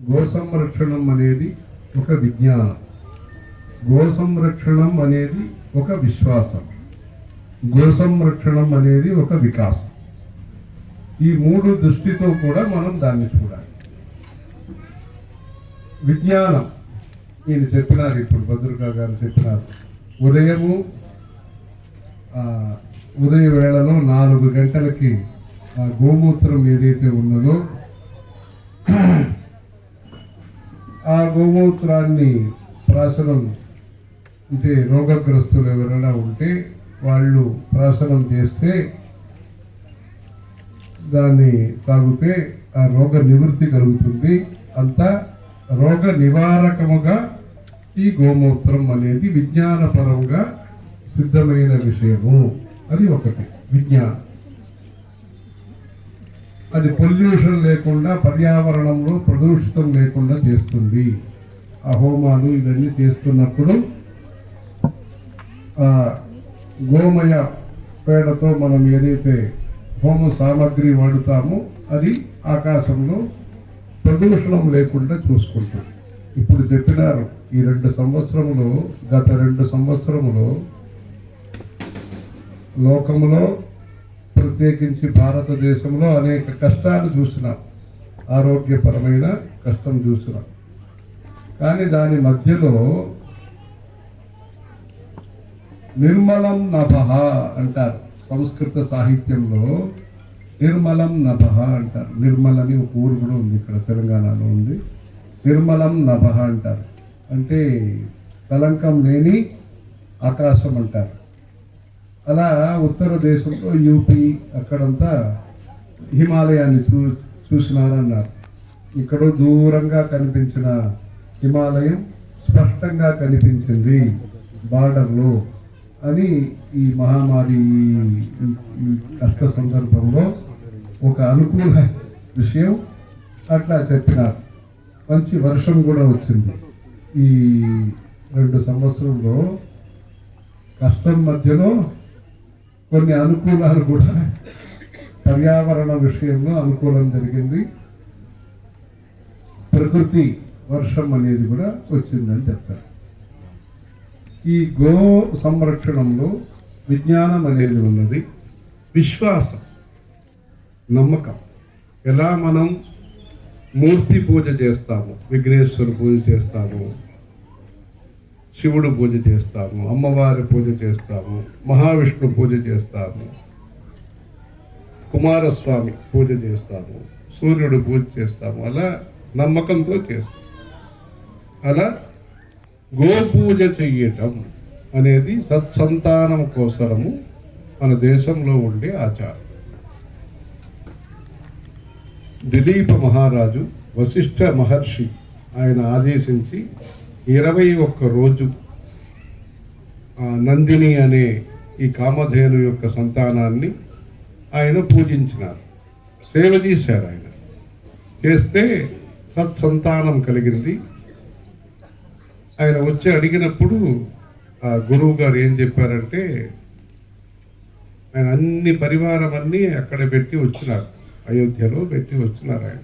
Go సంరక్షణం అనేది ఒక విజ్ఞానం, గో సంరక్షణం అనేది ఒక విశ్వాసం, గో సంరక్షణం అనేది ఒక వికాసం. ఈ మూడు దృష్టితో కూడా మనం దాన్ని చూడాలి. విజ్ఞానం ఈయన చెప్పినారు, ఇప్పుడు భద్రికా గారు చెప్పినారు, ఉదయ వేళలో 4 గంటలకి ఆ గోమూత్రం ఏదైతే ఉన్నదో ఆ గోమూత్రాన్ని ప్రాశనం, అంటే రోగగ్రస్తులు ఎవరైనా ఉంటే వాళ్ళు ప్రాశనం చేస్తే, దాన్ని తాగితే ఆ రోగ నివృత్తి కలుగుతుంది. అంతా రోగ నివారకముగా ఈ గోమూత్రం అనేది విజ్ఞానపరంగా సిద్ధమైన విషయము. అది ఒకటి విజ్ఞానం. అది పొల్యూషన్ లేకుండా, పర్యావరణంలో ప్రదూషితం లేకుండా చేస్తుంది. ఆ హోమాలు ఇవన్నీ చేస్తున్నప్పుడు గోమయ పేడతో మనం ఏదైతే హోమ సామాగ్రి వాడుతామో అది ఆకాశంలో ప్రదూషణం లేకుండా చూసుకుంటాం. ఇప్పుడు చెప్పినారు, ఈ 2 సంవత్సరములో, గత 2 సంవత్సరములో లోకంలో ప్రత్యేకించి భారతదేశంలో అనేక కష్టాలు చూసినాం, ఆరోగ్యపరమైన కష్టం చూసినాం. కానీ దాని మధ్యలో నిర్మలం నభః అంటారు. సంస్కృత సాహిత్యంలో నిర్మలం నభః అంటారు. నిర్మల్ అని ఒక ఊరు కూడా ఉంది, ఇక్కడ తెలంగాణలో ఉంది. నిర్మలం నభః అంటారు, అంటే కలంకం లేని ఆకాశం అంటారు. అలా ఉత్తర దేశంలో యూపీ అక్కడంతా హిమాలయాన్ని చూసినారన్నారు. ఇక్కడ దూరంగా కనిపించిన హిమాలయం స్పష్టంగా కనిపించింది బార్డర్లో అని ఈ మహమ్మారి కష్ట సందర్భంలో ఒక అనుకూల విషయం అట్లా చెప్పినారు. మంచి వర్షం కూడా వచ్చింది. ఈ 2 సంవత్సరంలో కష్టం మధ్యలో కొన్ని అనుకూలాలు కూడా, పర్యావరణ విషయంలో అనుకూలం జరిగింది. ప్రకృతి వర్షం అనేది కూడా వచ్చిందని చెప్తారు. ఈ గో సంరక్షణంలో విజ్ఞానం అనేది ఉన్నది, విశ్వాసం, నమ్మకం. ఎలా మనం మూర్తి పూజ చేస్తాము, విఘ్నేశ్వర పూజ చేస్తాము, శివుడు పూజ చేస్తాము, అమ్మవారి పూజ చేస్తాము, మహావిష్ణు పూజ చేస్తాము, కుమారస్వామి పూజ చేస్తాము, సూర్యుడు పూజ చేస్తాము. అలా నమ్మకంతో చేస్తాం. అలా గోపూజ చెయ్యటం అనేది సత్సంతానం కోసరము మన దేశంలో ఉండే ఆచారం. దిలీప మహారాజు వశిష్ఠ మహర్షి ఆయన ఆదేశించి 21 రోజు నందిని అనే ఈ కామధేను యొక్క సంతానాన్ని ఆయన పూజించినారు, సేవ చేశారు. ఆయన చేస్తే సత్సంతానం కలిగింది. ఆయన వచ్చి అడిగినప్పుడు ఆ గురువు గారు ఏం చెప్పారంటే, ఆయన అన్ని పరివారం అన్నీ అక్కడ పెట్టి వచ్చినారు, అయోధ్యలో పెట్టి వచ్చినారు. ఆయన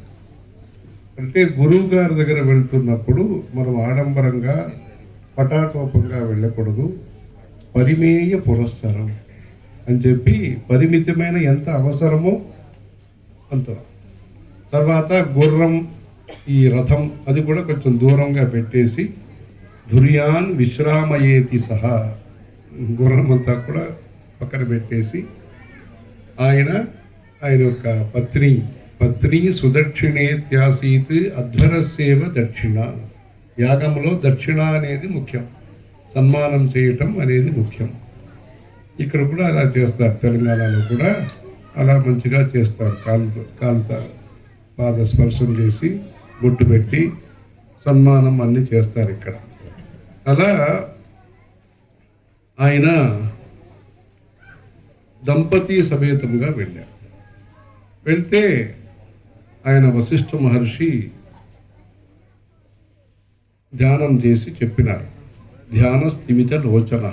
అంటే గురువు గారి దగ్గర వెళ్తున్నప్పుడు మనం ఆడంబరంగా పటాటోపంగా వెళ్ళకూడదు, పరిమేయ పురస్సరం అని చెప్పి పరిమితమైన ఎంత అవసరమో అంత. తర్వాత గుర్రం, ఈ రథం అది కూడా కొంచెం దూరంగా పెట్టేసి ధుర్యాన్ విశ్రామయేతి సహా, గుర్రం అంతా కూడా పక్కన పెట్టేసి ఆయన యొక్క పత్ని సుదక్షిణేత్యాసీత్ అధ్వరస్సేవ దక్షిణ. యాగంలో దక్షిణ అనేది ముఖ్యం, సన్మానం చేయటం అనేది ముఖ్యం. ఇక్కడ కూడా అలా చేస్తారు, తెలంగాణలో కూడా అలా మంచిగా చేస్తారు. కాలుతో పాద స్పర్శం చేసి బొట్టు పెట్టి సన్మానం అన్నీ చేస్తారు ఇక్కడ. అలా ఆయన దంపతి సమేతంగా వెళ్ళారు. వెళ్తే ఆయన వశిష్ఠ మహర్షి ధ్యానం చేసి చెప్పినారు, ధ్యాన స్థిమిత లోచన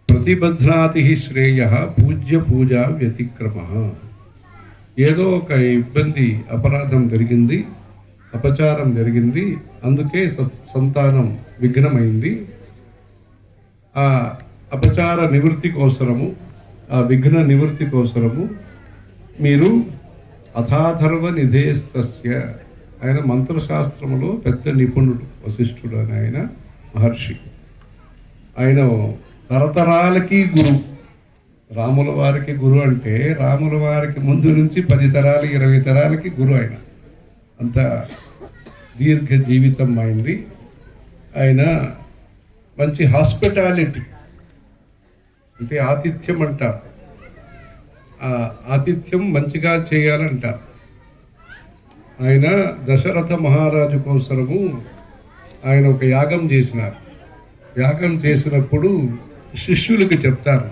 ప్రతిబధ్నాతి శ్రేయ పూజ్య పూజా వ్యతిక్రమ. ఏదో ఒక ఇబ్బంది, అపరాధం జరిగింది, అపచారం జరిగింది, అందుకే సంతానం విఘ్నమైంది. ఆ అపచార నివృత్తి కోసరము, ఆ విఘ్న నివృత్తి కోసరము మీరు అథాధర్వ నిధేస్తస్య, ఆయన మంత్రశాస్త్రములో పెద్ద నిపుణుడు వశిష్ఠుడు అని ఆయన మహర్షి. ఆయన తరతరాలకి గురు. రాముల వారికి గురు అంటే రాముల వారికి ముందు నుంచి 10 తరాలు 20 తరాలకి గురు. ఆయన అంత దీర్ఘ జీవితం అయింది. ఆయన మంచి హాస్పిటాలిటీ అంటే ఆతిథ్యం అంటారు, ఆతిథ్యం మంచిగా చేయాలంటారు. ఆయన దశరథ మహారాజు కోసరము ఆయన ఒక యాగం చేసినారు. యాగం చేసినప్పుడు శిష్యులకి చెప్తారు,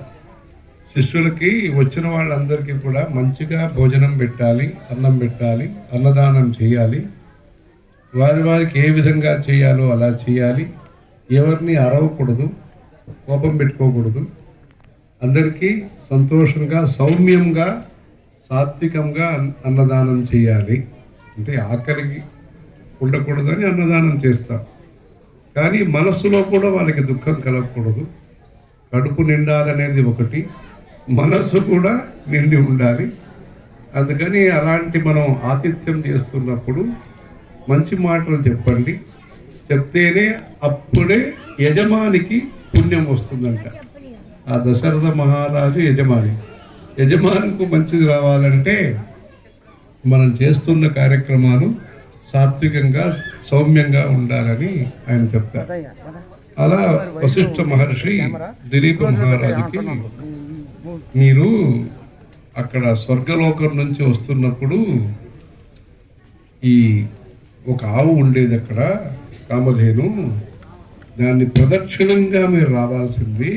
శిష్యులకి వచ్చిన వాళ్ళందరికీ కూడా మంచిగా భోజనం పెట్టాలి, అన్నం పెట్టాలి, అన్నదానం చేయాలి, వారికి ఏ విధంగా చేయాలో అలా చేయాలి, ఎవరిని అరవకూడదు, కోపం పెట్టుకోకూడదు, అందరికీ సంతోషంగా సౌమ్యంగా సాత్వికంగా అన్నదానం చేయాలి. అంటే ఆకలికి ఉండకూడదని అన్నదానం చేస్తాం, కానీ మనస్సులో కూడా వాళ్ళకి దుఃఖం కలగకూడదు. కడుపు నిండాలనేది ఒకటి, మనస్సు కూడా నిండి ఉండాలి. అందుకని అలాంటి మనం ఆతిథ్యం చేస్తున్నప్పుడు మంచి మాటలు చెప్పండి, చెప్తేనే అప్పుడే యజమానికి పుణ్యం వస్తుందంట. ఆ దశరథ మహారాజు యజమానికి మంచిది రావాలంటే మనం చేస్తున్న కార్యక్రమాలు సాత్వికంగా సౌమ్యంగా ఉండాలని ఆయన చెప్తారు. అలా వశిష్ఠ మహర్షి దిలీప మహారాజుకి, మీరు అక్కడ స్వర్గలోకం నుంచి వస్తున్నప్పుడు ఈ ఒక ఆవు ఉండేది అక్కడ, కామధేను, దాన్ని ప్రదక్షిణంగా మీరు రావాల్సింది.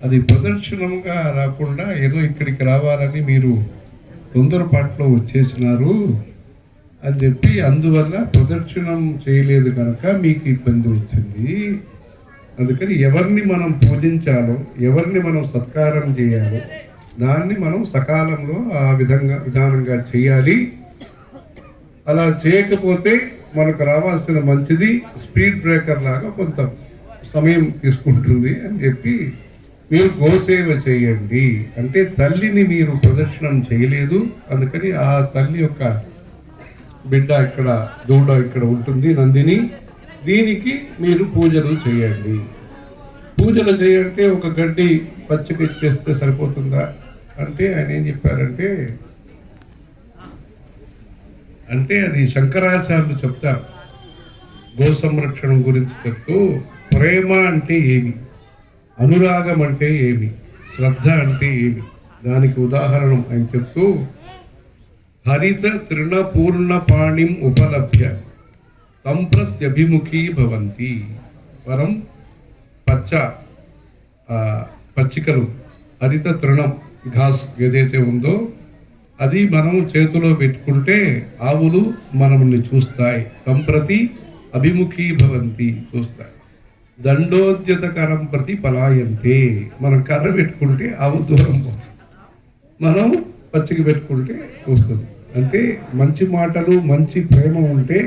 అది ప్రదక్షిణంగా రాకుండా ఏదో ఇక్కడికి రావాలని మీరు తొందరపాట్లో వచ్చేసినారు అని చెప్పి, అందువల్ల ప్రదక్షిణం చేయలేదు కనుక మీకు ఇబ్బంది వచ్చింది. అందుకని ఎవరిని మనం పూజించాలో, ఎవరిని మనం సత్కారం చేయాలో దాన్ని మనం సకాలంలో ఆ విధానంగా చేయాలి. అలా చేయకపోతే మనకు రావాల్సిన మంచిది స్పీడ్ బ్రేకర్ లాగా కొంత సమయం తీసుకుంటుంది అని చెప్పి, మీరు గోసేవ చేయండి. అంటే తల్లిని మీరు ప్రదర్శనం చేయలేదు, అందుకని ఆ తల్లి యొక్క బిడ్డ ఇక్కడ, దూడ ఇక్కడ ఉంటుంది, నందిని, దీనికి మీరు పూజలు చేయండి. పూజలు చేయంటే ఒక గడ్డి పచ్చిక ఇచ్చేస్తే సరిపోతుందా అంటే ఆయన ఏం చెప్పారంటే, అంటే అది శంకరాచార్యులు చెప్తారు గో సంరక్షణం గురించి చెప్తూ, ప్రేమ అంటే ఏమి, అనురాగం అంటే ఏమి, శ్రద్ధ అంటే ఏమి, దానికి ఉదాహరణ ఆయన చెప్తూ, హరిత తృణ పూర్ణ పాణిం ఉపలభ్య సంప్రత్యభిముఖీ భవంతి. వరం పచ్చికలు, హరిత తృణం ఘాస్ ఏదైతే ఉందో అది మనం చేతిలో పెట్టుకుంటే ఆవులు మనల్ని చూస్తాయి. సంప్రతి అభిముఖీ భవంతి, చూస్తాయి. దండోద్యతకరం ప్రతి పలాయంతే, మనం కర్ర పెట్టుకుంటే ఆవు దూరం పోతుంది, మనం పచ్చిక పెట్టుకుంటే వస్తుంది. అంటే మంచి మాటలు, మంచి ప్రేమ ఉంటే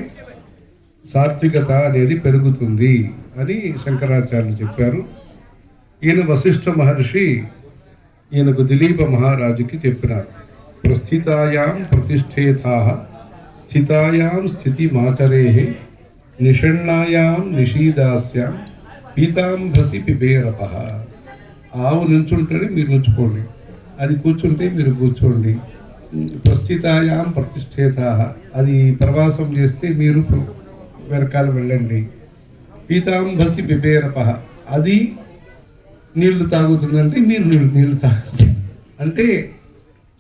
సాత్వికత అనేది పెరుగుతుంది అని శంకరాచార్యులు చెప్పారు. ఈయన వశిష్ఠ మహర్షి ఈయనకు దిలీప మహారాజుకి చెప్పినారు, ప్రస్థితాయాం ప్రతిష్ఠేతాః స్థితాయాం స్థితిమాచరేః నిషణ్ణాయాం నిషీదాస్యాం పీతాంభసి పిబేరపః. ఆవు నిల్చుంటేనే మీరు నిల్చుకోండి, అది కూర్చుంటే మీరు కూర్చోండి. ప్రస్థితాయాం ప్రతిష్ఠేతాః, అది ప్రవాసం చేస్తే మీరు వెనకాల వెళ్ళండి. పీతాంభసి పిబేరపః, అది నీళ్లు తాగుతుందంటే మీరు నీళ్లు తాగుతుంది. అంటే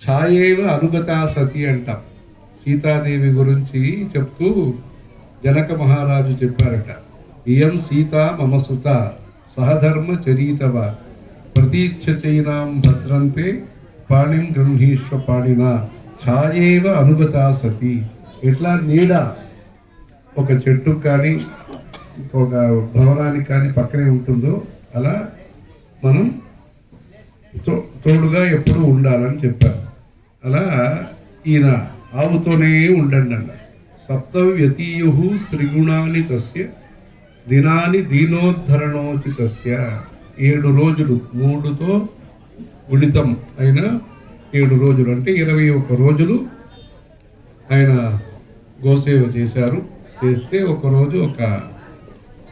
ఛాయేవ అనుగతా సతి అంటాం. సీతాదేవి గురించి చెప్తూ జనక మహారాజు చెప్పారట, ఇయం సీత మమ సుత సహధర్మ చరీతవ ప్రతీక్షచైనాం భద్రంతే పాణిం గృహీష్వ పాణిన ఛాయేవ అనుగతా సతి. ఎట్లా నీడ ఒక చెట్టు కానీ ఒక భవనానికి కానీ పక్కనే ఉంటుందో అలా మనం తోడుగా ఎప్పుడూ ఉండాలని చెప్పారు. అలా ఈయన ఆవుతోనే ఉండండి అన్నారు. సప్తవ్యతీయు త్రిగుణాని తస్య దినాని దీనోద్ధరణోచితస్య. 7 రోజులు 3తో గుణితం అయిన 7 రోజులు అంటే 21 రోజులు ఆయన గోసేవ చేశారు. చేస్తే ఒకరోజు ఒక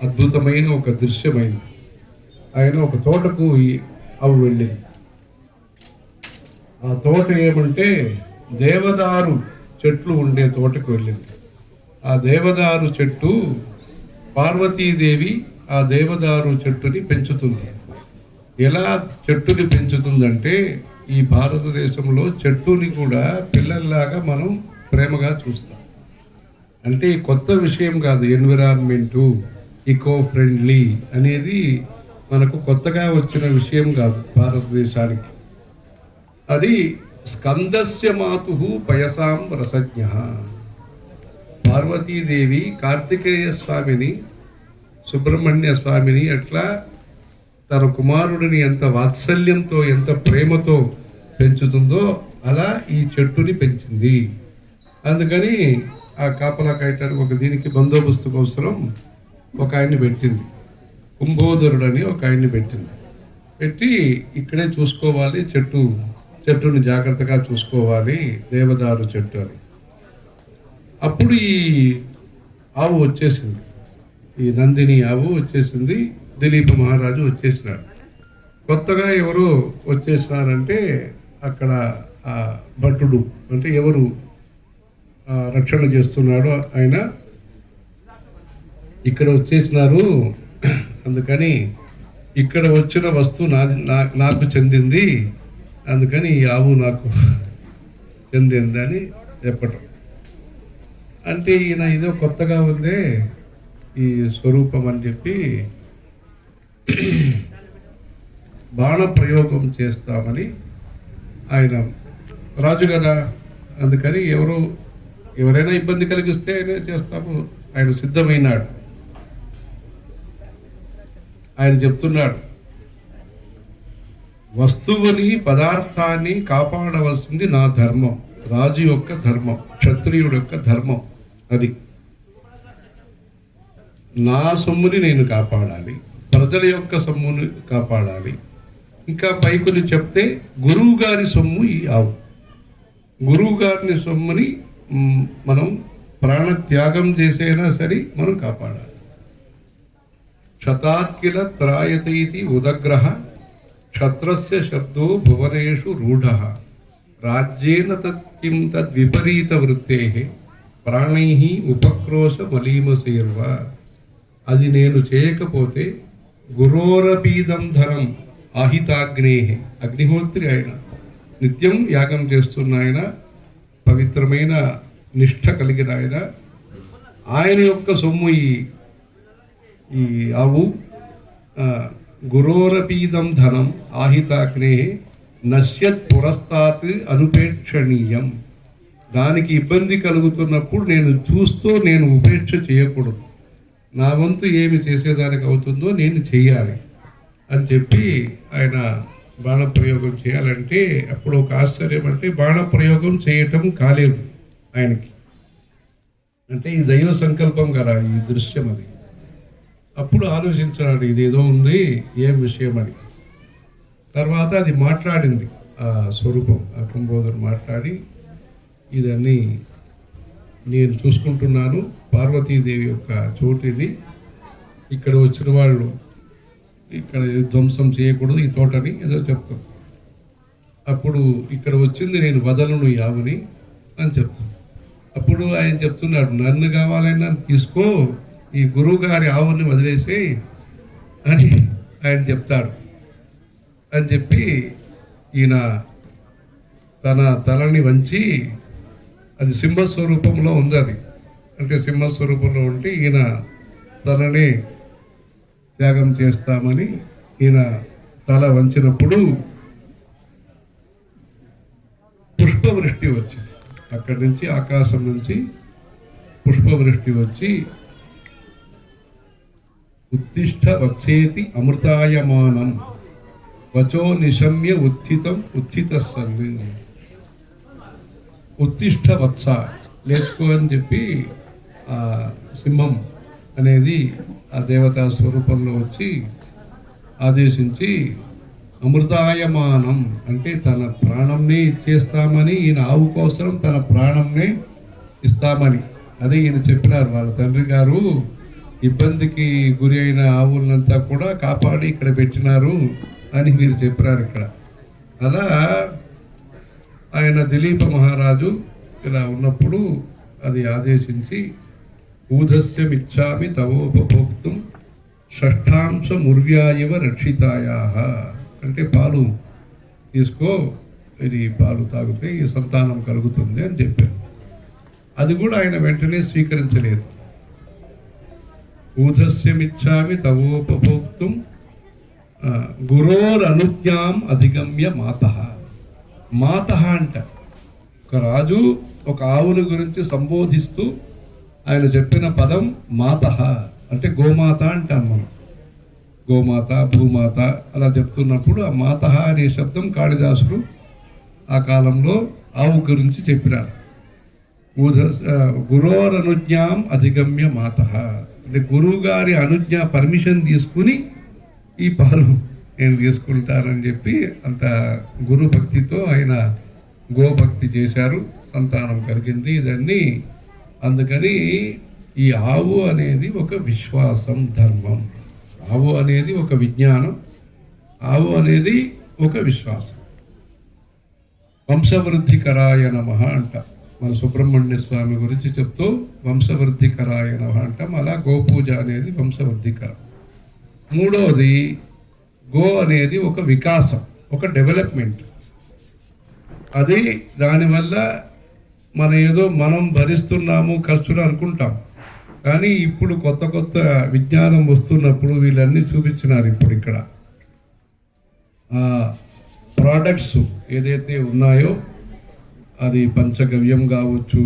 అద్భుతమైన ఒక దృశ్యమైంది. ఆయన ఒక తోటకు అవి వెళ్ళింది. ఆ తోట ఏమంటే దేవదారు చెట్లు ఉండే తోటకు వెళ్ళింది. ఆ దేవదారు చెట్టు పార్వతీదేవి ఆ దేవదారు చెట్టుని పెంచుతుంది. ఎలా చెట్టుని పెంచుతుందంటే ఈ భారతదేశంలో చెట్టుని కూడా పిల్లల్లాగా మనం ప్రేమగా చూస్తాం. అంటే కొత్త విషయం కాదు. ఎన్విరాన్మెంటు ఈకో ఫ్రెండ్లీ అనేది మనకు కొత్తగా వచ్చిన విషయం కాదు భారతదేశానికి. అది స్కందస్య మాతు పయసాం రసజ్ఞ. పార్వతీదేవి కార్తికేయ స్వామిని సుబ్రహ్మణ్య స్వామిని అట్లా తన కుమారుడిని ఎంత వాత్సల్యంతో ఎంత ప్రేమతో పెంచుతుందో అలా ఈ చెట్టుని పెంచింది. అందుకని ఆ కాపలా కాయటానికి ఒక దీనికి బందోబస్తు కోసం ఒక ఆయన్ని పెట్టింది. కుంభోదరుడని ఒక ఆయన్ని పెట్టింది. పెట్టి ఇక్కడే చూసుకోవాలి, చెట్టుని జాగ్రత్తగా చూసుకోవాలి, దేవదారు చెట్టు అని. అప్పుడు ఈ ఆవు వచ్చేసింది, ఈ నందిని ఆవు వచ్చేసింది. దిలీప మహారాజు వచ్చేసినాడు. కొత్తగా ఎవరు వచ్చేసినారంటే అక్కడ ఆ భటుడు అంటే ఎవరు రక్షణ చేస్తున్నాడో ఆయన ఇక్కడ వచ్చేసినారు. అందుకని ఇక్కడ వచ్చిన వస్తువు నాకు చెందింది, అందుకని ఈ ఆవు నాకు చెందింది అని చెప్పటం. అంటే ఈయన ఇదో కొత్తగా ఉందే ఈ స్వరూపం అని చెప్పి బాణ ప్రయోగం చేస్తామని ఆయన రాజు కదా, అందుకని ఎవరైనా ఇబ్బంది కలిగిస్తే ఆయన చేస్తాము ఆయన సిద్ధమైనాడు. ఆయన చెప్తున్నాడు, వస్తువుని పదార్థాన్ని కాపాడవలసింది నా ధర్మం, రాజు యొక్క ధర్మం, క్షత్రియుడు యొక్క ధర్మం. అది నా సొమ్ముని నేను కాపాడాలి, ప్రజల యొక్క సొమ్ముని కాపాడాలి. ఇంకా పైకుని చెప్తే గురువు గారి సొమ్ము ఈ ఆవు. గురువు గారిని సొమ్ముని మనం ప్రాణ త్యాగం చేసైనా సరే మనం కాపాడాలి. క్షతాత్కిల త్రాయతైతి ఉదగ్రహ క్షత్రస్య శబ్దో భువనేషు రూఢ రాజ్యేన తత్కిం తద్విపరీత వృత్తేః ప్రాణైః ఉపక్రోశ మలీమసేర్వ. అది నేను చేయకపోతే గురోరపీదం ధనం ఆహితాగ్నేః. అగ్నిహోత్రి ఆయన నిత్యం యాగం చేస్తున్న ఆయన, పవిత్రమైన నిష్ఠ కలిగిన ఆయన యొక్క సొమ్ము ఈ ఆవు. గురోరపీదం ధనం ఆహితాగ్నే నశ్యత్ పురస్తాత్ అనుపేక్షణీయం. దానికి ఇబ్బంది కలుగుతున్నప్పుడు నేను చూస్తూ నేను ఉపేక్ష చేయకూడదు. నా వంతు ఏమి చేసేదానికి అవుతుందో నేను చెయ్యాలి అని చెప్పి ఆయన బాణప్రయోగం చేయాలంటే అప్పుడు ఒక ఆశ్చర్యం అంటే బాణప్రయోగం చేయటం కాలేదు ఆయనకి. అంటే ఈ దైవ సంకల్పం కదా ఈ దృశ్యం. అది అప్పుడు ఆలోచించాడు ఇదేదో ఉంది, ఏం విషయం అని. తర్వాత అది మాట్లాడింది ఆ స్వరూపం, ఆ కుంభోదరు మాట్లాడి ఇదన్నీ నేను చూసుకుంటున్నాను, పార్వతీదేవి యొక్క చోటు ఇది, ఇక్కడ వచ్చిన వాళ్ళు ఇక్కడ ధ్వంసం చేయకూడదు ఈ తోటని ఏదో చెప్తాం. అప్పుడు ఇక్కడ వచ్చింది నేను వదలను ఈ ఆవుని అని చెప్తాను. అప్పుడు ఆయన చెప్తున్నాడు, నన్ను కావాలన్నా తీసుకో, ఈ గురువు గారి ఆవుని వదిలేసి అని ఆయన చెప్తాడు. అని చెప్పి ఈయన తన తలని వంచి, అది సింహస్వరూపంలో ఉంది. అది అంటే సింహస్వరూపంలో ఉంటే ఈయన తలని త్యాగం చేస్తామని ఈయన తల వంచినప్పుడు పుష్పవృష్టి వచ్చింది. అక్కడి నుంచి ఆకాశం నుంచి పుష్పవృష్టి వచ్చి ఉత్తిష్ట వత్సేతి అమృతాయమానం వచో నిశమ్య ఉత్థిత సన్ని. ఉత్తిష్ట వత్స, లేచుకో అని చెప్పి ఆ సింహం అనేది ఆ దేవతా స్వరూపంలో వచ్చి ఆదేశించి అమృతాయమానం అంటే తన ప్రాణంనే ఇచ్చేస్తామని, ఈయన ఆవు కోసం తన ప్రాణంనే ఇస్తామని అదే ఈయన చెప్పినారు. వాళ్ళ తండ్రి గారు ఇబ్బందికి గురి అయిన ఆవులంతా కూడా కాపాడి ఇక్కడ పెట్టినారు అని మీరు చెప్పినారు ఇక్కడ. అలా ఆయన దిలీప మహారాజు ఇలా ఉన్నప్పుడు అది ఆదేశించి ఊధస్యమిచ్చామి తవోపభోక్తుం షష్ఠాంశ ముర్వ్యాయవ రక్షితాయా అంటే పాలు తీసుకో, ఇది పాలు తాగితే ఈ సంతానం కలుగుతుంది అని చెప్పారు. అది కూడా ఆయన వెంటనే స్వీకరించలేదు. ఊధస్యమిచ్చామి తవోపభోక్తుం గురోరనుజ్ఞాం అధిగమ్య మాతః. మాతః అంట ఒక రాజు ఒక ఆవుల గురించి సంబోధిస్తూ ఆయన చెప్పిన పదం మాతః అంటే గోమాత అంటాం మనం. గోమాత, భూమాత అలా చెప్తున్నప్పుడు ఆ మాతః అనే శబ్దం కాళిదాసుడు ఆ కాలంలో ఆవు గురించి చెప్పినారు. గురోరనుజ్ఞాం అధిగమ్య మాతః అంటే గురువు గారి అనుజ్ఞ పర్మిషన్ తీసుకుని ఈ పాలు నేను తీసుకుంటానని చెప్పి అంత గురు భక్తితో ఆయన గోభక్తి చేశారు. సంతానం కలిగింది ఇదన్నీ. అందుకని ఈ ఆవు అనేది ఒక విశ్వాసం, ధర్మం. ఆవు అనేది ఒక విజ్ఞానం, ఆవు అనేది ఒక విశ్వాసం. వంశవృద్ధికరాయ నమః అంట మన సుబ్రహ్మణ్య స్వామి గురించి చెప్తూ వంశవృద్ధికరాయ నమః అంటాం. అలా గోపూజ అనేది వంశవృద్ధికరం. మూడవది గో అనేది ఒక వికాసం, ఒక డెవలప్మెంట్. అది దానివల్ల మనం భరిస్తున్నాము ఖర్చులు అనుకుంటాం, కానీ ఇప్పుడు కొత్త కొత్త విజ్ఞానం వస్తున్నప్పుడు వీళ్ళన్నీ చూపించినారు. ఇప్పుడు ఇక్కడ ప్రోడక్ట్స్ ఏదైతే ఉన్నాయో అది పంచగవ్యం కావచ్చు,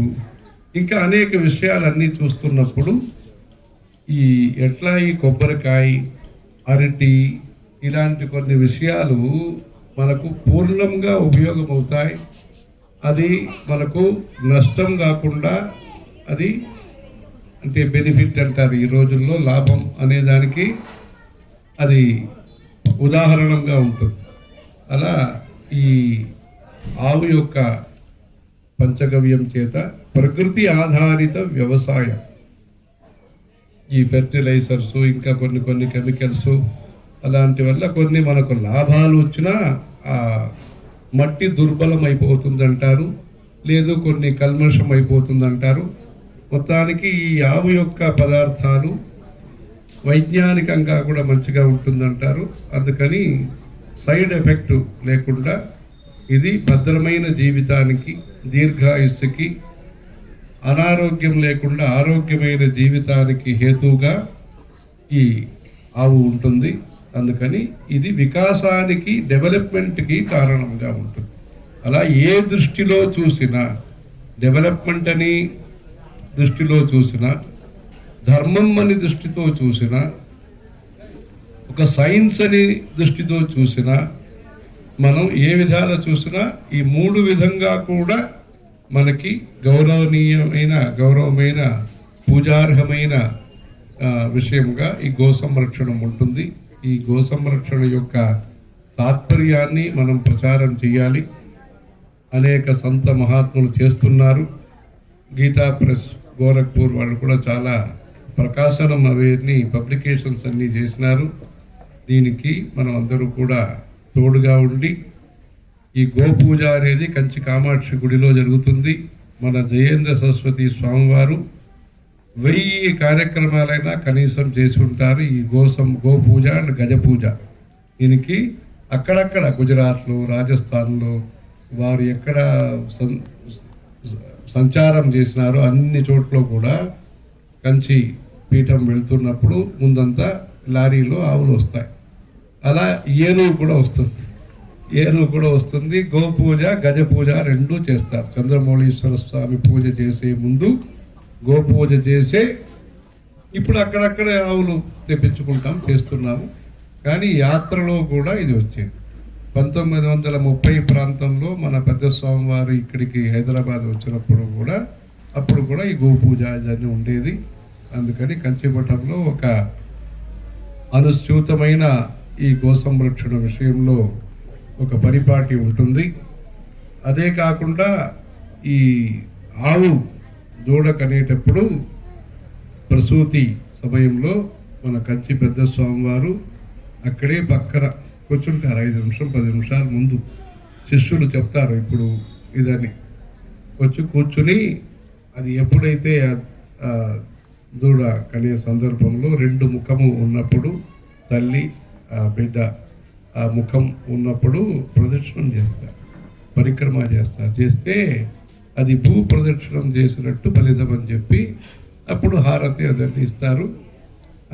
ఇంకా అనేక విషయాలన్నీ చూస్తున్నప్పుడు ఈ ఎట్లా ఈ కొబ్బరికాయ, అరటి ఇలాంటి కొన్ని విషయాలు మనకు పూర్ణంగా ఉపయోగం అవుతాయి. అది మనకు నష్టం కాకుండా అది అంటే బెనిఫిట్ అంటారు ఈ రోజుల్లో, లాభం అనేదానికి అది ఉదాహరణంగా ఉంటుంది. అలా ఈ ఆవు యొక్క పంచగవ్యం చేత ప్రకృతి ఆధారిత వ్యవసాయం, ఈ ఫెర్టిలైజర్స్ ఇంకా కొన్ని కెమికల్స్ అలాంటి వల్ల కొన్ని మనకు లాభాలు వచ్చినా ఆ మట్టి దుర్బలం అయిపోతుందంటారు, లేదు కొన్ని కల్మషం అయిపోతుందంటారు. మొత్తానికి ఈ ఆవు యొక్క పదార్థాలు వైజ్ఞానికంగా కూడా మంచిగా ఉంటుందంటారు. అందుకని సైడ్ ఎఫెక్ట్ లేకుండా ఇది భద్రమైన జీవితానికి, దీర్ఘాయుస్సుకి, అనారోగ్యం లేకుండా ఆరోగ్యమైన జీవితానికి హేతువుగా ఈ ఆవు ఉంటుంది. అందుకని ఇది వికాసానికి, డెవలప్మెంట్కి కారణంగా ఉంటుంది. అలా ఏ దృష్టిలో చూసినా, డెవలప్మెంట్ అని దృష్టిలో చూసినా, ధర్మం అని దృష్టితో చూసినా, ఒక సైన్స్ అని దృష్టితో చూసినా, మనం ఏ విధాలు చూసినా ఈ మూడు విధంగా కూడా మనకి గౌరవమైన పూజార్హమైన విషయంగా ఈ గో సంరక్షణం ఉంటుంది. ఈ గో సంరక్షణ యొక్క తాత్పర్యాన్ని మనం ప్రచారం చేయాలి. అనేక సంత మహాత్ములు చేస్తున్నారు. గీతా ప్రెస్ గోరఖ్పూర్ వాళ్ళు కూడా చాలా ప్రకాశనం అవన్నీ పబ్లికేషన్స్ అన్నీ చేసినారు. దీనికి మనం అందరూ కూడా తోడుగా ఉండి ఈ గోపూజ అనేది కంచి కామాక్షి గుడిలో జరుగుతుంది. మన జయేంద్ర సరస్వతి స్వామివారు 1000 కార్యక్రమాలైనా కనీసం చేసి ఉంటారు. ఈ గోపూజ అండ్ గజ పూజ దీనికి అక్కడక్కడ గుజరాత్లో, రాజస్థాన్లో వారు ఎక్కడ సంచారం చేసినారో అన్ని చోట్ల కూడా కంచి పీఠం వెళ్తున్నప్పుడు ముందంతా లారీలో ఆవులు వస్తాయి. అలా ఏనుగు కూడా వస్తుంది. గోపూజ, గజ పూజ రెండూ చేస్తారు. చంద్రమౌళీశ్వర స్వామి పూజ చేసే ముందు గోపూజ చేసే, ఇప్పుడు అక్కడక్కడే ఆవులు తెప్పించుకుంటాం, చేస్తున్నాము. కానీ యాత్రలో కూడా ఇది వచ్చేది. 1930 ప్రాంతంలో మన పెద్ద స్వామివారు ఇక్కడికి హైదరాబాద్ వచ్చినప్పుడు కూడా అప్పుడు కూడా ఈ గోపూజ ఇవన్నీ ఉండేది. అందుకని కంచిమఠంలో ఒక అనుసూతమైన ఈ గో సంరక్షణ విషయంలో ఒక పరిపాటి ఉంటుంది. అదే కాకుండా ఈ ఆవు దూడ కనేటప్పుడు ప్రసూతి సమయంలో మన కంచి పెద్ద స్వామివారు అక్కడే పక్కన కూర్చుంటారు. 5 నిమిషం 10 నిమిషాల ముందు శిష్యులు చెప్తారు ఇప్పుడు ఇదని వచ్చి కూర్చుని, అది ఎప్పుడైతే దూడ కనే సందర్భంలో 2 ముఖము ఉన్నప్పుడు, తల్లి బిడ్డ ఆ ముఖం ఉన్నప్పుడు ప్రదక్షిణం చేస్తారు, పరిక్రమ చేస్తారు. చేస్తే అది భూ ప్రదక్షిణం చేసినట్టు ఫలితం అని చెప్పి అప్పుడు హారతి అదని ఇస్తారు.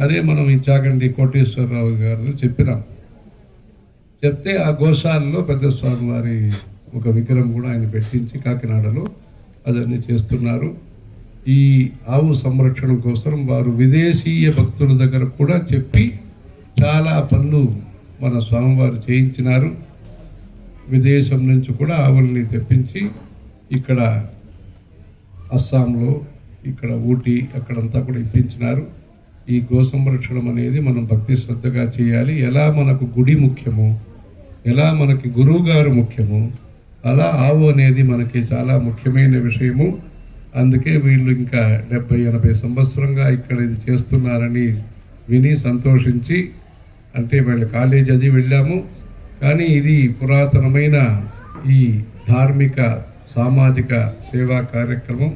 అదే మనం ఈ చాగండి కోటేశ్వరరావు గారు చెప్పినాం. చెప్తే ఆ గోశాలలో పెద్ద స్వామి వారి ఒక విగ్రహం కూడా ఆయన పెట్టించి కాకినాడలో అదన్నీ చేస్తున్నారు. ఈ ఆవు సంరక్షణ కోసం వారు విదేశీయ భక్తుల దగ్గర కూడా చెప్పి చాలా పనులు మన స్వామివారు చేయించినారు. విదేశం నుంచి కూడా ఆవుల్ని తెప్పించి ఇక్కడ అస్సాంలో, ఇక్కడ ఊటీ అక్కడంతా కూడా ఇప్పించినారు. ఈ గో సంరక్షణం అనేది మనం భక్తి శ్రద్ధగా చేయాలి. ఎలా మనకు గుడి ముఖ్యమో, ఎలా మనకి గురువు గారు ముఖ్యమో, అలా ఆవు అనేది మనకి చాలా ముఖ్యమైన విషయము. అందుకే వీళ్ళు ఇంకా 70-80 సంవత్సరంగా ఇక్కడ ఇది చేస్తున్నారని విని సంతోషించి, అంటే వీళ్ళ కాలేజీ అది వెళ్ళాము, కానీ ఇది పురాతనమైన ఈ ధార్మిక సామాజిక సేవా కార్యక్రమం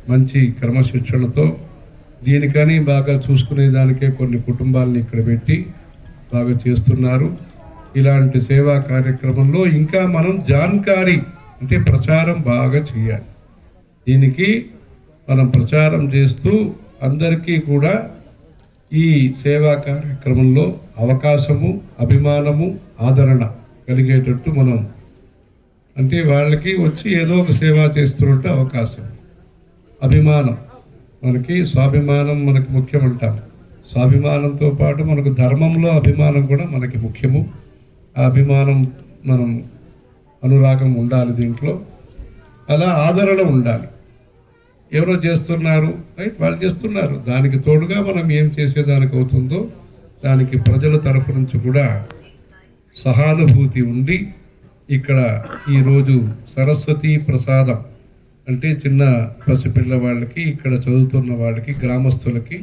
మంచి క్రమశిక్షణతో దీనికని బాగా చూసుకునేదానికే కొన్ని కుటుంబాలని ఇక్కడ పెట్టి బాగా చేస్తున్నారు. ఇలాంటి సేవా కార్యక్రమంలో ఇంకా మనం జాన్కారీ అంటే ప్రచారం బాగా చేయాలి. దీనికి మనం ప్రచారం చేస్తూ అందరికీ కూడా ఈ సేవా కార్యక్రమంలో అవకాశము, అభిమానము, ఆదరణ కలిగేటట్టు మనం, అంటే వాళ్ళకి వచ్చి ఏదో ఒక సేవ చేస్తున్నట్టు అవకాశం, అభిమానం, మనకి స్వాభిమానం మనకి ముఖ్యమంటాం. స్వాభిమానంతో పాటు మనకు ధర్మంలో అభిమానం కూడా మనకి ముఖ్యము. ఆ అభిమానం మనం అనురాగం ఉండాలి దీంట్లో, అలా ఆదరణ ఉండాలి. ఎవరో చేస్తున్నారు, రైట్, వాళ్ళు చేస్తున్నారు, దానికి తోడుగా మనం ఏం చేసేదానికి అవుతుందో దానికి ప్రజల తరఫు నుంచి కూడా సహానుభూతి ఉండి ఇక్కడ ఈరోజు సరస్వతి ప్రసాదం అంటే చిన్న పసిపిల్ల వాళ్ళకి, ఇక్కడ చదువుతున్న వాళ్ళకి, గ్రామస్తులకి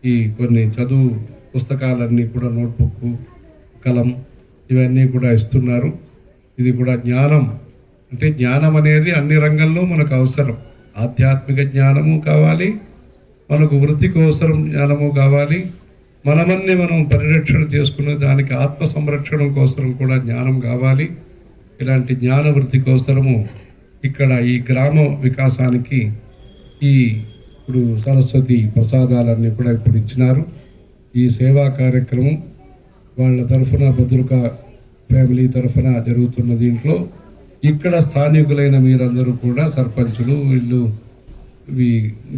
ఈ కొన్ని చదువు పుస్తకాలన్నీ కూడా, నోట్బుక్, కలం ఇవన్నీ కూడా ఇస్తున్నారు. ఇది కూడా జ్ఞానం, అంటే జ్ఞానం అనేది అన్ని రంగంలో మనకు అవసరం. ఆధ్యాత్మిక జ్ఞానము కావాలి, మనకు వృత్తి కోసం జ్ఞానము కావాలి, మనమన్నీ మనం పరిరక్షణ చేసుకునే దానికి ఆత్మ సంరక్షణ కోసం కూడా జ్ఞానం కావాలి. ఇలాంటి జ్ఞాన వృత్తి కోసము ఇక్కడ ఈ గ్రామ వికాసానికి ఈ ఇప్పుడు సరస్వతి ప్రసాదాలన్నీ కూడా ఇప్పుడు ఇచ్చినారు. ఈ సేవా కార్యక్రమం వాళ్ళ తరఫున, భద్రకా ఫ్యామిలీ తరఫున జరుగుతున్న దీంట్లో ఇక్కడ స్థానికులైన మీరందరూ కూడా, సర్పంచులు, వీళ్ళు ఈ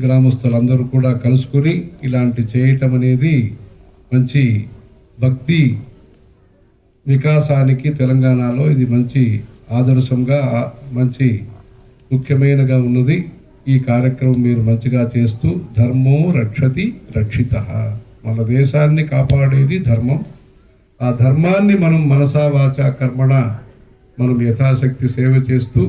గ్రామస్తులందరూ కూడా కలుసుకుని ఇలాంటి చేయటం అనేది మంచి భక్తి వికాసానికి తెలంగాణలో ఇది మంచి ఆదర్శంగా, మంచి ముఖ్యమైనగా ఉన్నది. ఈ కార్యక్రమం మీరు మంచిగా చేస్తూ ధర్మో రక్షతి రక్షిత, మన దేశాన్ని కాపాడేది ధర్మం. ఆ ధర్మాన్ని మనం మనసా వాచా కర్మణ మనం యథాశక్తి సేవ చేస్తూ